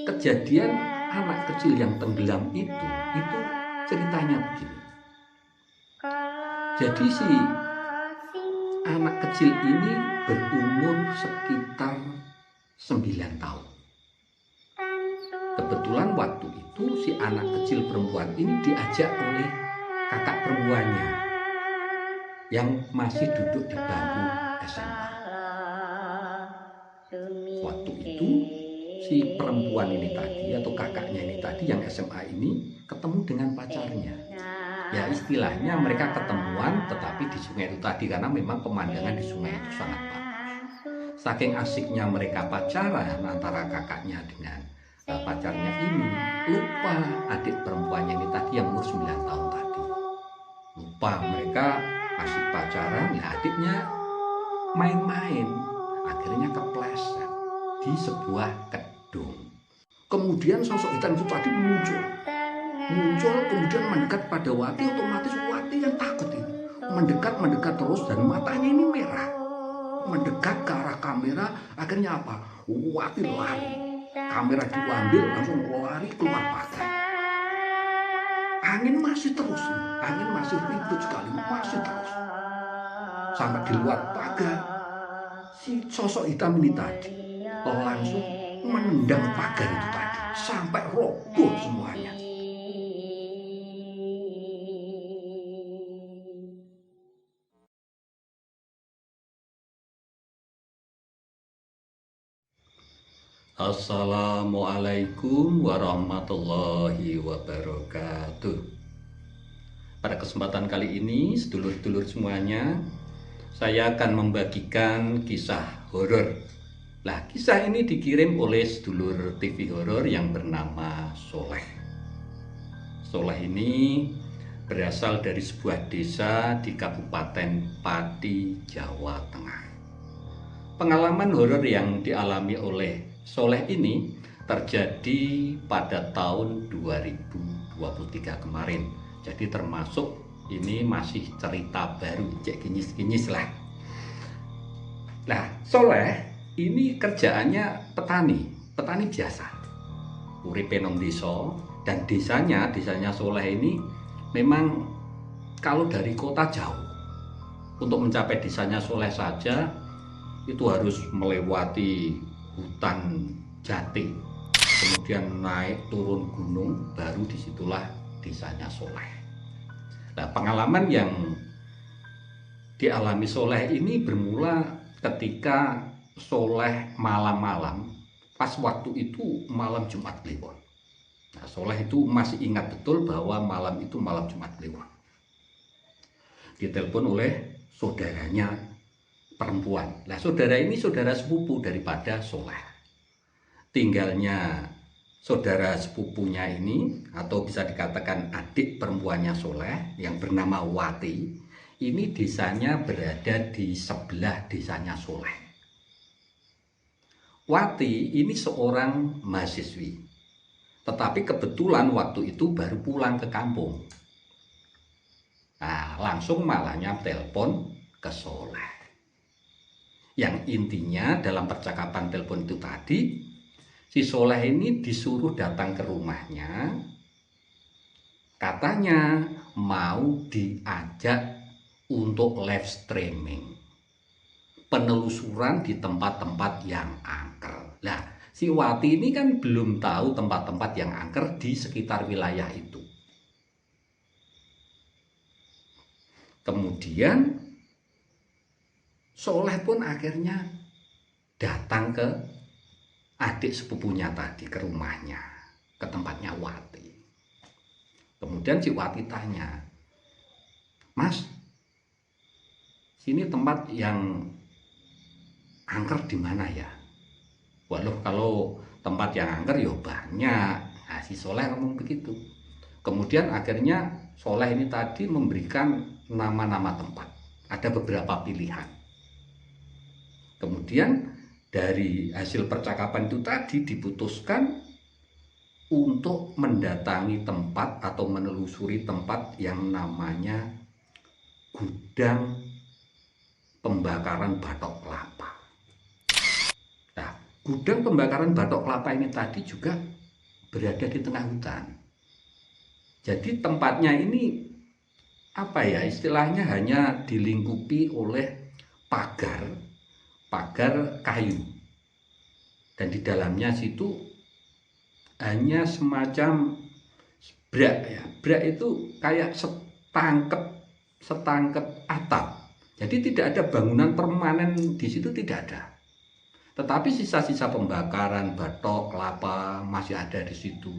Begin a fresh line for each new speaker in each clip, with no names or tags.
kejadian anak kecil yang tenggelam itu ceritanya begini. Jadi si anak kecil ini berumur sekitar 9 tahun. Kebetulan waktu itu si anak kecil perempuan ini diajak oleh kakak perempuannya yang masih duduk di bangku SMA. Waktu itu si perempuan ini tadi atau kakaknya ini tadi yang SMA ini ketemu dengan pacarnya. Ya istilahnya mereka ketemuan tetapi di sungai itu tadi karena memang pemandangan di sungai itu sangat bagus. Saking asiknya mereka pacaran antara kakaknya dengan pacarnya ini, lupa adik perempuannya ini tadi yang umur 9 tahun tadi. Lupa mereka asik pacaran, ya adiknya main-main, akhirnya kepleset di sebuah gedung. Kemudian sosok hitam itu tadi muncul kemudian mendekat pada Wati. Otomatis Wati yang takut itu mendekat terus dan matanya ini merah, mendekat ke arah kamera. Akhirnya apa? Wati lari, kamera diambil, langsung lari keluar pagar. Angin masih terus, angin masih ribut sekali, masih terus sampai di luar pagar. Si sosok hitam ini tadi langsung menendang pagar itu tadi sampai roboh semuanya. Assalamualaikum warahmatullahi wabarakatuh. Pada kesempatan kali ini, sedulur-sedulur semuanya, saya akan membagikan kisah horor. Nah, kisah ini dikirim oleh sedulur TV horor yang bernama Soleh. Soleh ini berasal dari sebuah desa di Kabupaten Pati, Jawa Tengah. Pengalaman horor yang dialami oleh Soleh ini terjadi pada tahun 2023 kemarin. Jadi termasuk ini masih cerita baru, cek kinyis-kinyis lah. Nah, Soleh ini kerjaannya petani biasa. Uripe nang desa, dan desanya Soleh ini memang kalau dari kota jauh. Untuk mencapai desanya Soleh saja itu harus melewati hutan jati, kemudian naik turun gunung, baru disitulah desanya Soleh. Nah, pengalaman yang dialami Soleh ini bermula ketika Soleh malam-malam, pas waktu itu malam Jumat Kliwon. Nah, Soleh itu masih ingat betul bahwa malam itu malam Jumat Kliwon. Ditelepon oleh saudaranya perempuan. Nah, saudara ini saudara sepupu daripada Soleh. Tinggalnya saudara sepupunya ini, atau bisa dikatakan adik perempuannya Soleh yang bernama Wati, ini desanya berada di sebelah desanya Soleh. Wati ini seorang mahasiswi, tetapi kebetulan waktu itu baru pulang ke kampung. Nah, langsung malahnya telepon ke Soleh. Yang intinya dalam percakapan telepon itu tadi, si Soleh ini disuruh datang ke rumahnya. Katanya mau diajak untuk live streaming, penelusuran di tempat-tempat yang angker. Nah, si Wati ini kan belum tahu tempat-tempat yang angker di sekitar wilayah itu. Kemudian Soleh pun akhirnya datang ke adik sepupunya tadi, ke rumahnya, ke tempatnya Wati. Kemudian si Wati tanya, "Mas, sini tempat yang angker di mana ya?" Waduh, kalau tempat yang angker ya banyak. Nah, si Soleh ngomong begitu. Kemudian akhirnya Soleh ini tadi memberikan nama-nama tempat. Ada beberapa pilihan. Kemudian dari hasil percakapan itu tadi diputuskan untuk mendatangi tempat atau menelusuri tempat yang namanya gudang pembakaran batok kelapa. Nah, gudang pembakaran batok kelapa ini tadi juga berada di tengah hutan. Jadi tempatnya ini apa ya, istilahnya hanya dilingkupi oleh pagar kayu, dan di dalamnya situ hanya semacam brak ya. Brak itu kayak setangkep atap. Jadi tidak ada bangunan permanen di situ, tidak ada. Tetapi sisa-sisa pembakaran batok kelapa masih ada di situ.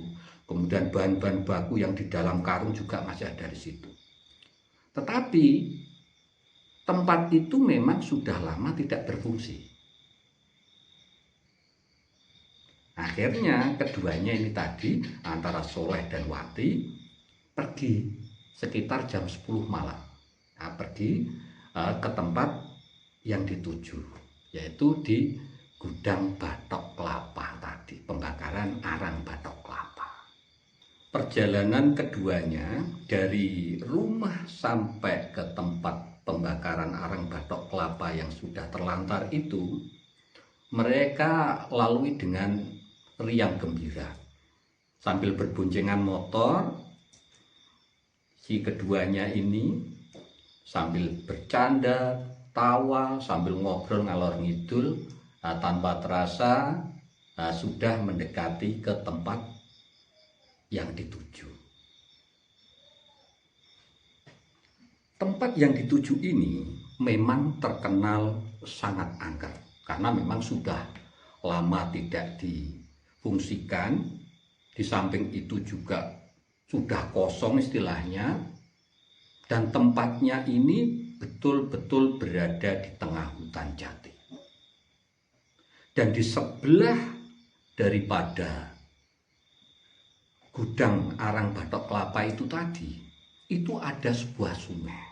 Kemudian bahan-bahan baku yang di dalam karung juga masih ada di situ. Tetapi tempat itu memang sudah lama tidak berfungsi. Akhirnya keduanya ini tadi, antara Soleh dan Wati, pergi sekitar jam 10 malam. Nah, pergi ke tempat yang dituju, yaitu di gudang batok kelapa tadi, pembakaran arang batok kelapa. Perjalanan keduanya dari rumah sampai ke tempat pembakaran arang batok kelapa yang sudah terlantar itu, mereka lalui dengan riang gembira. Sambil berboncengan motor, si keduanya ini sambil bercanda, tawa, sambil ngobrol ngalor ngidul, tanpa terasa sudah mendekati ke tempat yang dituju. Tempat yang dituju ini memang terkenal sangat angker, karena memang sudah lama tidak difungsikan. Di samping itu juga sudah kosong istilahnya, dan tempatnya ini betul-betul berada di tengah hutan jati. Dan di sebelah daripada gudang arang batok kelapa itu tadi, itu ada sebuah sungai.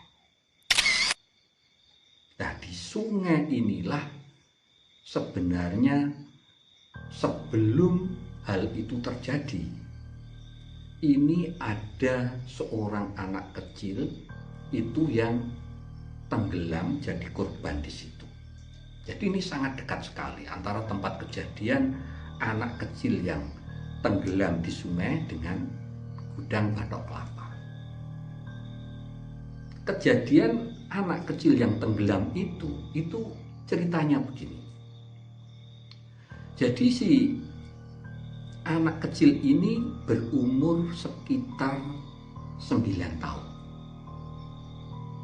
Nah, di sungai inilah sebenarnya sebelum hal itu terjadi, ini ada seorang anak kecil itu yang tenggelam jadi korban di situ. Jadi ini sangat dekat sekali antara tempat kejadian anak kecil yang tenggelam di sungai dengan gudang batok kelapa. Kejadian anak kecil yang tenggelam itu ceritanya begini. Jadi si anak kecil ini berumur sekitar 9 tahun.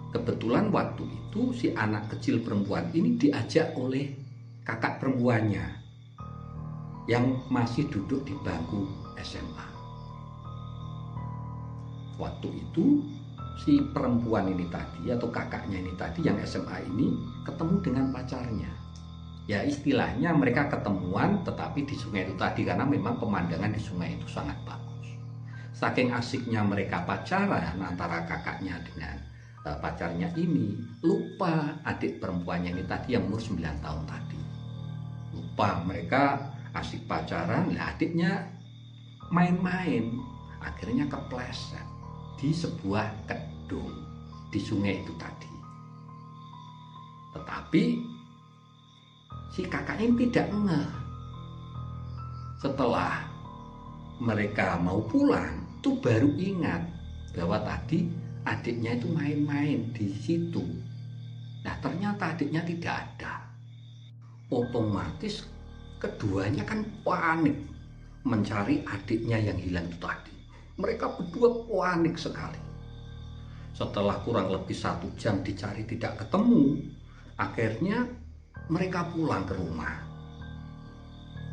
Kebetulan waktu itu si anak kecil perempuan ini diajak oleh kakak perempuannya yang masih duduk di bangku SMA. Waktu itu si perempuan ini tadi atau kakaknya ini tadi yang SMA ini ketemu dengan pacarnya. Ya istilahnya mereka ketemuan tetapi di sungai itu tadi, karena memang pemandangan di sungai itu sangat bagus. Saking asiknya mereka pacaran antara kakaknya dengan pacarnya ini, lupa adik perempuannya ini tadi yang umur 9 tahun tadi. Lupa mereka asik pacaran, lah adiknya main-main, akhirnya kepleset di sebuah kedung di sungai itu tadi. Tetapi si kakaknya ini tidak ngeh. Setelah mereka mau pulang, tuh baru ingat bahwa tadi adiknya itu main-main di situ. Nah ternyata adiknya tidak ada. Otomatis keduanya kan panik mencari adiknya yang hilang itu tadi. Mereka berdua panik sekali. Setelah kurang lebih 1 jam dicari tidak ketemu, akhirnya mereka pulang ke rumah,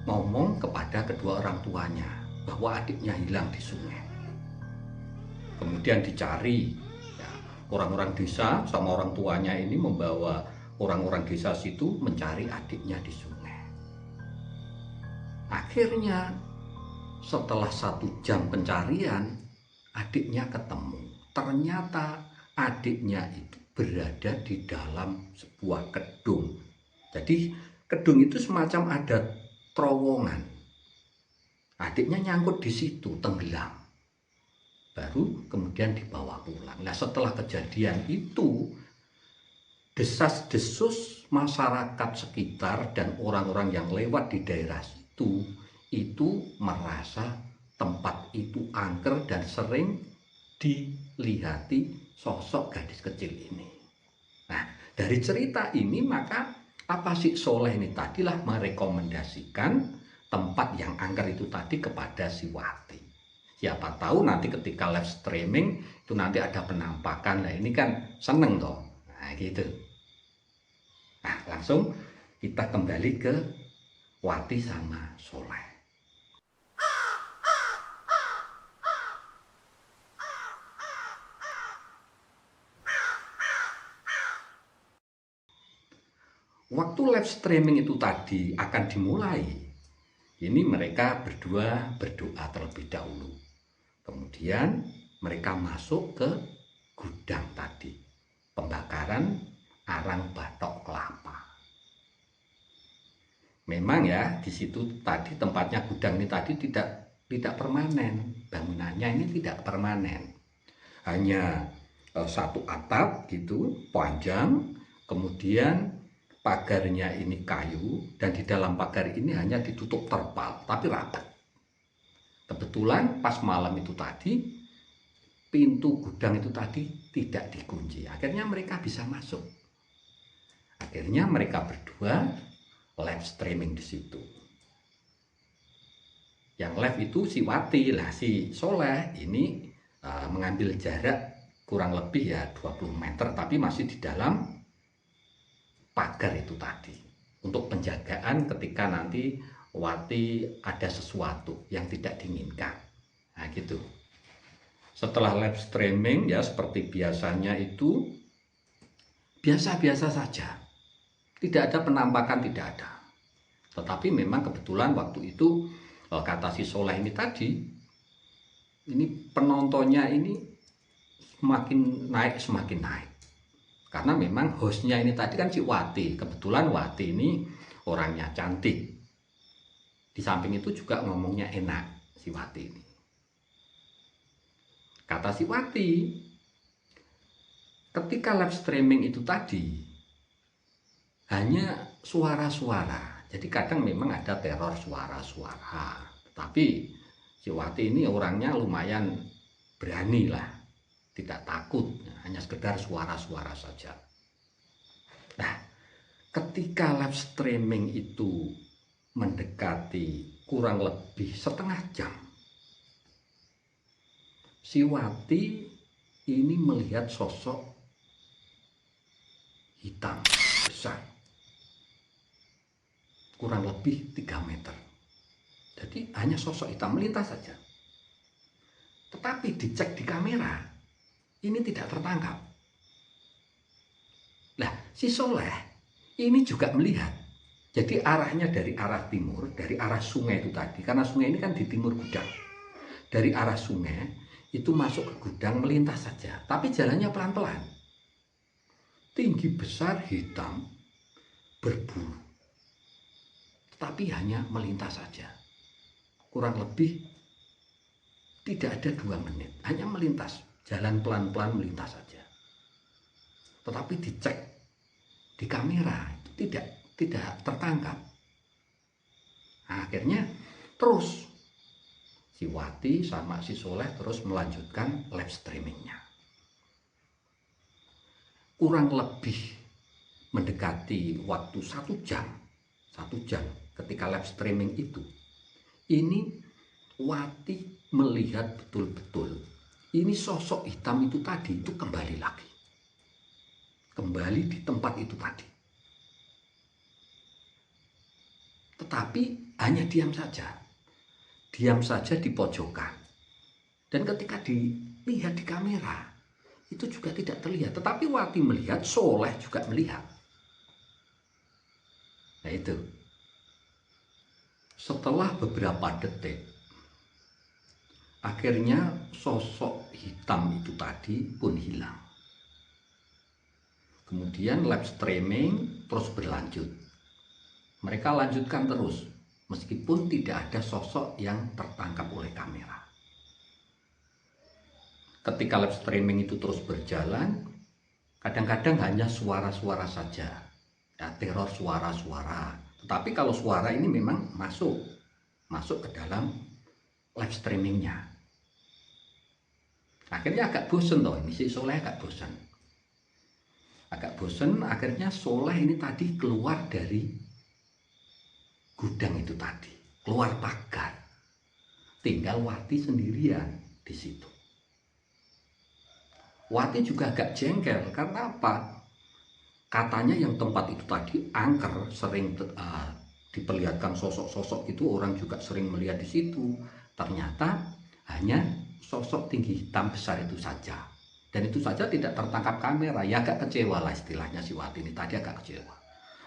ngomong kepada kedua orang tuanya bahwa adiknya hilang di sungai. Kemudian dicari, ya, orang-orang desa sama orang tuanya ini membawa orang-orang desa situ mencari adiknya di sungai. Akhirnya setelah 1 jam pencarian, adiknya ketemu. Ternyata adiknya itu berada di dalam sebuah kedung. Jadi kedung itu semacam ada terowongan. Adiknya nyangkut di situ, tenggelam. Baru kemudian dibawa pulang. Nah setelah kejadian itu, desas-desus masyarakat sekitar dan orang-orang yang lewat di daerah itu merasa tempat itu angker dan sering dilihati sosok gadis kecil ini. Nah, dari cerita ini maka apa sih Soleh ini tadilah merekomendasikan tempat yang angker itu tadi kepada si Wati. Siapa tahu nanti ketika live streaming itu nanti ada penampakan. Nah ini kan seneng toh. Nah gitu. Nah langsung kita kembali ke Wati sama Soleh. Waktu live streaming itu tadi akan dimulai, ini mereka berdua berdoa terlebih dahulu. Kemudian mereka masuk ke gudang tadi, pembakaran arang batok kelapa. Memang ya di situ tadi tempatnya gudang ini tadi tidak permanen, bangunannya ini tidak permanen, hanya satu atap gitu panjang, kemudian pagarnya ini kayu dan di dalam pagar ini hanya ditutup terpal tapi rapat. Kebetulan pas malam itu tadi pintu gudang itu tadi tidak dikunci. Akhirnya mereka bisa masuk. Akhirnya mereka berdua live streaming di situ. Yang live itu si Wati lah, si Soleh ini mengambil jarak kurang lebih ya 20 meter tapi masih di dalam pagar itu tadi untuk penjagaan ketika nanti Wati ada sesuatu yang tidak diinginkan. Nah gitu. Setelah live streaming ya seperti biasanya itu biasa-biasa saja. Tidak ada penampakan, tidak ada. Tetapi memang kebetulan waktu itu kata si Soleh ini tadi, ini penontonnya ini semakin naik. Karena memang hostnya ini tadi kan si Wati. Kebetulan Wati ini orangnya cantik. Di samping itu juga ngomongnya enak si Wati ini. Kata si Wati, ketika live streaming itu tadi hanya suara-suara. Jadi kadang memang ada teror suara-suara. Tapi si Wati ini orangnya lumayan berani lah. Tidak takut, hanya sekedar suara-suara saja. Nah, ketika live streaming itu mendekati kurang lebih setengah jam, si Wati ini melihat sosok hitam besar, kurang lebih 3 meter. Jadi hanya sosok hitam melintas saja. Tetapi dicek di kamera, ini tidak tertangkap. Nah, si Soleh ini juga melihat. Jadi arahnya dari arah timur, dari arah sungai itu tadi. Karena sungai ini kan di timur gudang. Dari arah sungai itu masuk ke gudang melintas saja. Tapi jalannya pelan-pelan. Tinggi besar, hitam, berbulu. Tetapi hanya melintas saja. Kurang lebih tidak ada 2 menit. Hanya melintas. Jalan pelan-pelan melintas saja. Tetapi dicek di kamera itu tidak tertangkap. Nah, akhirnya terus si Wati sama si Soleh terus melanjutkan live streamingnya. Kurang lebih mendekati waktu 1 jam ketika live streaming itu. Ini Wati melihat betul-betul ini sosok hitam itu tadi itu kembali lagi. Kembali di tempat itu tadi. Tetapi hanya diam saja. Diam saja di pojokan. Dan ketika dilihat di kamera, itu juga tidak terlihat. Tetapi Wati melihat, Soleh juga melihat. Nah itu. Setelah beberapa detik, akhirnya sosok hitam itu tadi pun hilang. Kemudian live streaming terus berlanjut. Mereka lanjutkan terus, meskipun tidak ada sosok yang tertangkap oleh kamera. Ketika live streaming itu terus berjalan, Kadang-kadang hanya suara-suara saja, ya, teror suara-suara. Tetapi kalau suara ini memang masuk ke dalam live streamingnya. Akhirnya agak bosen toh, ini si Soleh agak bosen. Akhirnya Soleh ini tadi keluar dari gudang itu tadi, keluar pagar. Tinggal Wati sendirian di situ. Wati juga agak jengkel karena apa? Katanya yang tempat itu tadi angker, sering diperlihatkan sosok-sosok itu, orang juga sering melihat di situ. Ternyata hanya sosok tinggi hitam besar itu saja. Dan itu saja tidak tertangkap kamera. Ya agak kecewa lah istilahnya si Wati ini tadi, agak kecewa.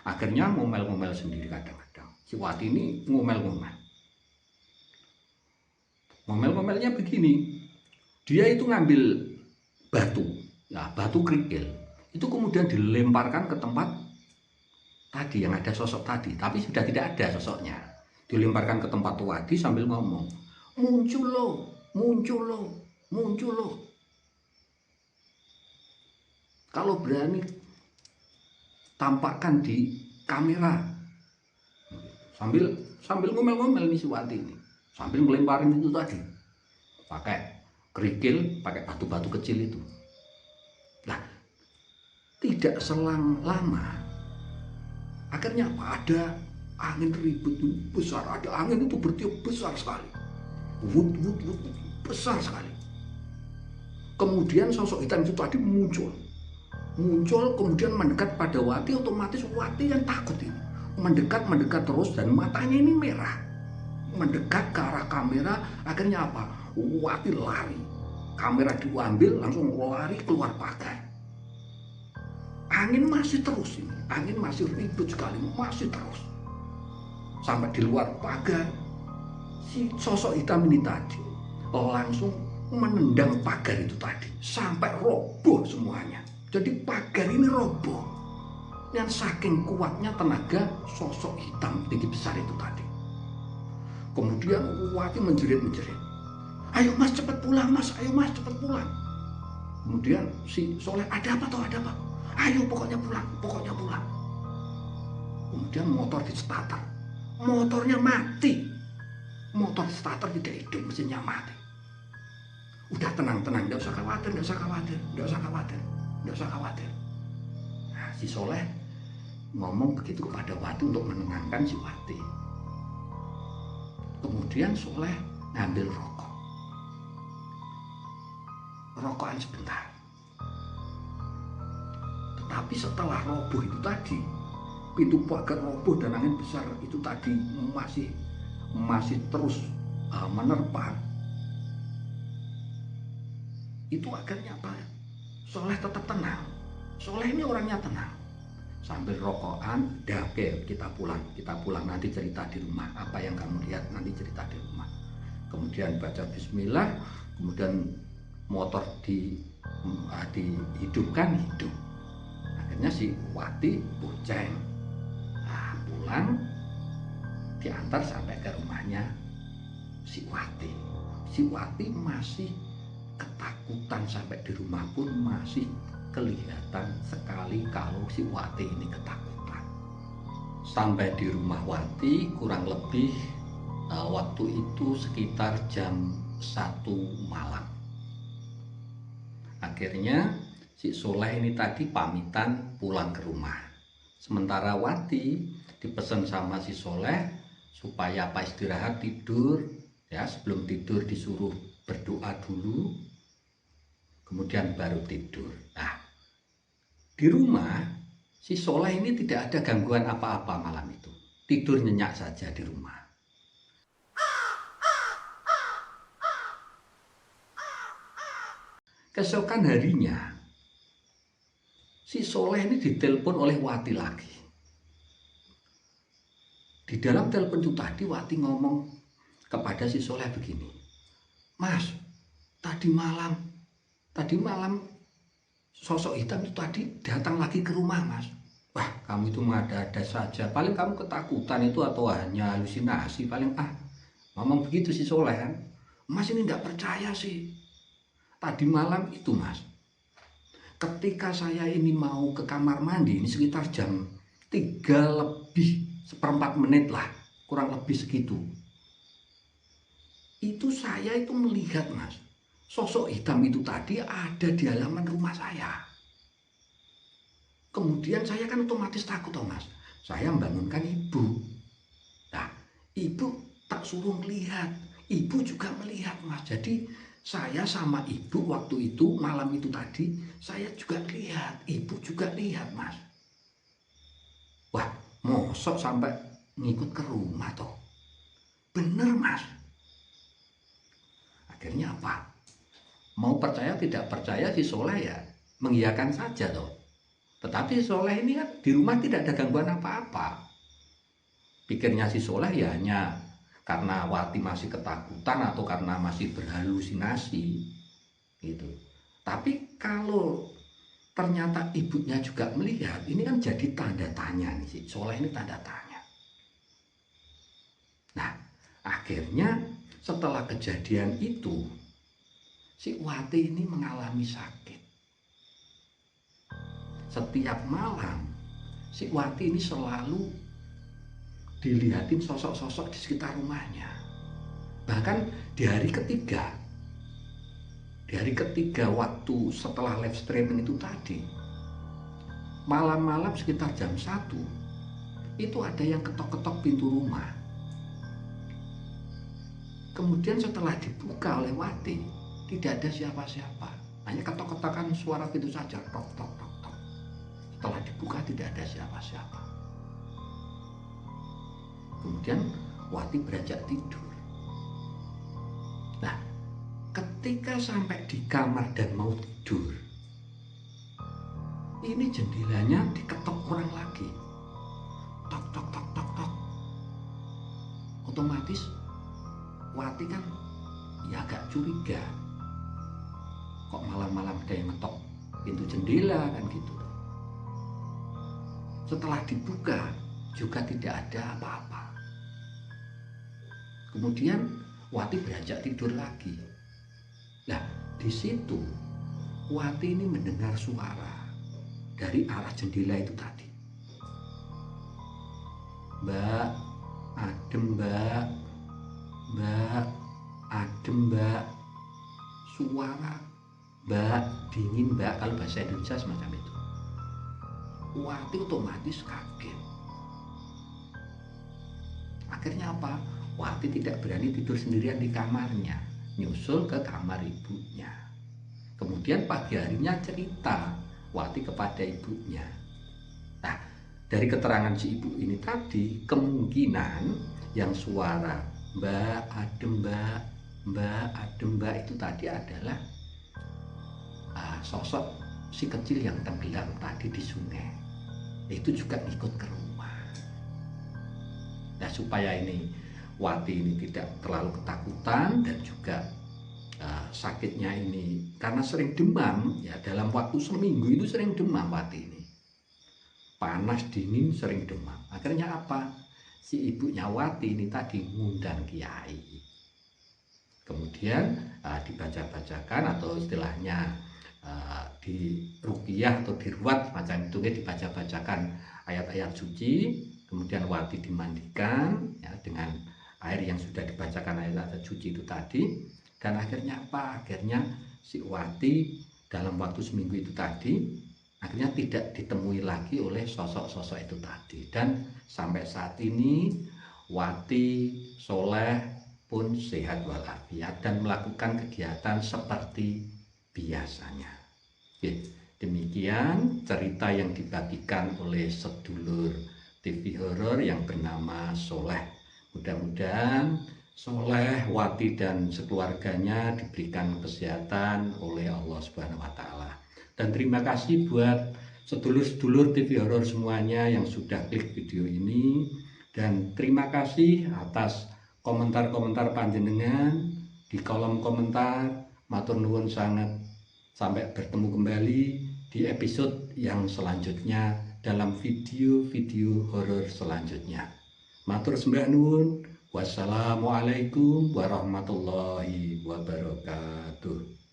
Akhirnya ngomel-ngomel sendiri kadang-kadang. Si Wati ini ngomel-ngomel. Ngomel-ngomelnya begini. Dia itu ngambil batu, ya batu kerikil. Itu kemudian dilemparkan ke tempat tadi yang ada sosok tadi, tapi sudah tidak ada sosoknya. Dilemparkan ke tempat Wati sambil ngomong, muncul lo, muncul lo, muncul lo. Kalau berani tampakkan di kamera. Sambil ngomel-ngomel nih si Wati ini, sambil ngelemparin itu tadi, pakai kerikil, pakai batu-batu kecil itu. Nah, tidak selang lama, akhirnya apa? Ada angin ribut besar, ada angin itu bertiup besar sekali, wut, besar sekali. Kemudian sosok hitam itu tadi muncul, kemudian mendekat pada Wati. Otomatis Wati yang takut ini, mendekat terus, dan matanya ini merah, mendekat ke arah kamera. Akhirnya apa? Wati lari, kamera diambil, langsung lari keluar pagar. Angin masih terus ini, angin masih ribut sekali, masih terus. Sampai di luar pagar, si sosok hitam ini tadi langsung menendang pagar itu tadi, sampai roboh semuanya. Jadi pagar ini roboh, yang saking kuatnya tenaga sosok hitam tinggi besar itu tadi. Kemudian Wati menjerit-menjerit, ayo mas cepat pulang mas, ayo mas cepat pulang. Kemudian si Soleh, ada apa toh, ada apa? Ayo pokoknya pulang. Kemudian motor di starter, motornya mati. Motor starter tidak hidup, mesinnya mati. Udah tenang, nggak usah khawatir. Nah, si Soleh ngomong begitu kepada Wati untuk menenangkan si Wati. Kemudian Soleh ngambil rokokan sebentar. Tetapi setelah roboh itu tadi, pintu pagar roboh dan angin besar itu tadi masih terus menerpa. Itu akhirnya apa? Soleh tetap tenang. Soleh ini orangnya tenang. Sambil rokokan, oke, kita pulang nanti cerita di rumah. Apa yang kamu lihat nanti cerita di rumah. Kemudian baca bismillah, kemudian motor dihidupkan, hidup. Akhirnya si Wati bonceng, pulang, diantar sampai ke rumahnya si Wati. Si Wati masih ketakutan, sampai di rumah pun masih kelihatan sekali kalau si Wati ini ketakutan. Sampai di rumah Wati kurang lebih waktu itu sekitar jam 1 malam. Akhirnya si Soleh ini tadi pamitan pulang ke rumah. Sementara Wati dipesan sama si Soleh supaya apa, istirahat, tidur, ya, sebelum tidur disuruh berdoa dulu, kemudian baru tidur. Nah, di rumah si Soleh ini tidak ada gangguan apa-apa malam itu, tidur nyenyak saja di rumah. Keesokan harinya si Soleh ini ditelepon oleh Wati lagi. Di dalam telepon itu tadi Wati ngomong kepada si Soleh begini, mas, tadi malam sosok hitam itu tadi datang lagi ke rumah mas. Wah, kamu itu mengada-ada saja, paling kamu ketakutan itu atau hanya halusinasi, paling ngomong begitu si Soleh kan. Mas ini tidak percaya sih, tadi malam itu mas, Ketika saya ini mau ke kamar mandi, ini sekitar jam 3 lebih seperempat menit lah, kurang lebih segitu. Itu saya itu melihat, Mas, sosok hitam itu tadi ada di halaman rumah saya. Kemudian saya kan otomatis takut toh, Mas. Saya membangunkan ibu. Nah, ibu tak suruh melihat, ibu juga melihat, Mas. Jadi saya sama ibu waktu itu, malam itu tadi, saya juga lihat, ibu juga lihat, Mas. Wah, mosok sampai ngikut ke rumah toh. Bener, Mas. Akhirnya apa? Mau percaya tidak percaya si Soleh ya mengiyakan saja toh. Tetapi si Soleh ini kan di rumah tidak ada gangguan apa-apa. Pikirnya si Soleh ya hanya karena Wati masih ketakutan atau karena masih berhalusinasi gitu. Tapi kalau ternyata ibunya juga melihat, ini kan jadi tanda tanya nih, si Soleh ini tanda tanya. Nah, akhirnya setelah kejadian itu, si Wati ini mengalami sakit. Setiap malam, si Wati ini selalu dilihatin sosok-sosok di sekitar rumahnya. Bahkan di hari ketiga waktu setelah live streaming itu tadi, malam-malam sekitar jam 1 itu ada yang ketok-ketok pintu rumah. Kemudian setelah dibuka oleh Wati, tidak ada siapa-siapa, hanya ketok-ketokan suara pintu saja, tok tok tok tok. Setelah dibuka tidak ada siapa-siapa. Kemudian Wati beranjak tidur. Nah, ketika sampai di kamar dan mau tidur, ini jendelanya diketok orang lagi. Tok tok tok tok tok. Otomatis Wati kan ya agak curiga. Kok malam-malam ada yang ngetok pintu jendela kan gitu. Setelah dibuka juga tidak ada apa-apa. Kemudian Wati beranjak tidur lagi. Nah, di situ Wati ini mendengar suara dari arah jendela itu tadi. Mbak, adem mbak, mbak, adem mbak. Suara mbak, dingin mbak, kalau bahasa Indonesia semacam itu. Wati otomatis kaget. Akhirnya apa? Wati tidak berani tidur sendirian di kamarnya, nyusul ke kamar ibunya. Kemudian pagi harinya cerita Wati kepada ibunya. Nah, dari keterangan si ibu ini tadi, kemungkinan yang suara mbak adem mbak, mbak adem mbak itu tadi adalah sosok si kecil yang tenggelam tadi di sungai. Itu juga ikut ke rumah. Nah, supaya ini Wati ini tidak terlalu ketakutan dan juga sakitnya ini karena sering demam, ya dalam waktu seminggu itu sering demam Wati ini. Panas dingin sering demam. Akhirnya apa? Si ibunya Wati ini tadi ngundang kiai. Kemudian dibaca-bacakan atau istilahnya di ruqyah atau diruat macam itu, dibaca-bacakan ayat-ayat suci. Kemudian Wati dimandikan ya, dengan air yang sudah dibacakan ayat-ayat suci itu tadi. Dan akhirnya apa? Akhirnya si Wati dalam waktu seminggu itu tadi akhirnya tidak ditemui lagi oleh sosok-sosok itu tadi. Dan sampai saat ini Wati soleh pun sehat walafiat dan melakukan kegiatan seperti biasanya. Oke, demikian cerita yang dibagikan oleh sedulur TV horor yang bernama Soleh. Mudah-mudahan Soleh, Wati dan sekeluarganya diberikan kesehatan oleh Allah Subhanahu wa taala. Dan terima kasih buat sedulur-sedulur TV horor semuanya yang sudah klik video ini, dan terima kasih atas komentar-komentar panjenengan di kolom komentar. Matur nuwun sangat. Sampai bertemu kembali di episode yang selanjutnya dalam video-video horor selanjutnya. Matur sembah nuwun. Wassalamualaikum warahmatullahi wabarakatuh.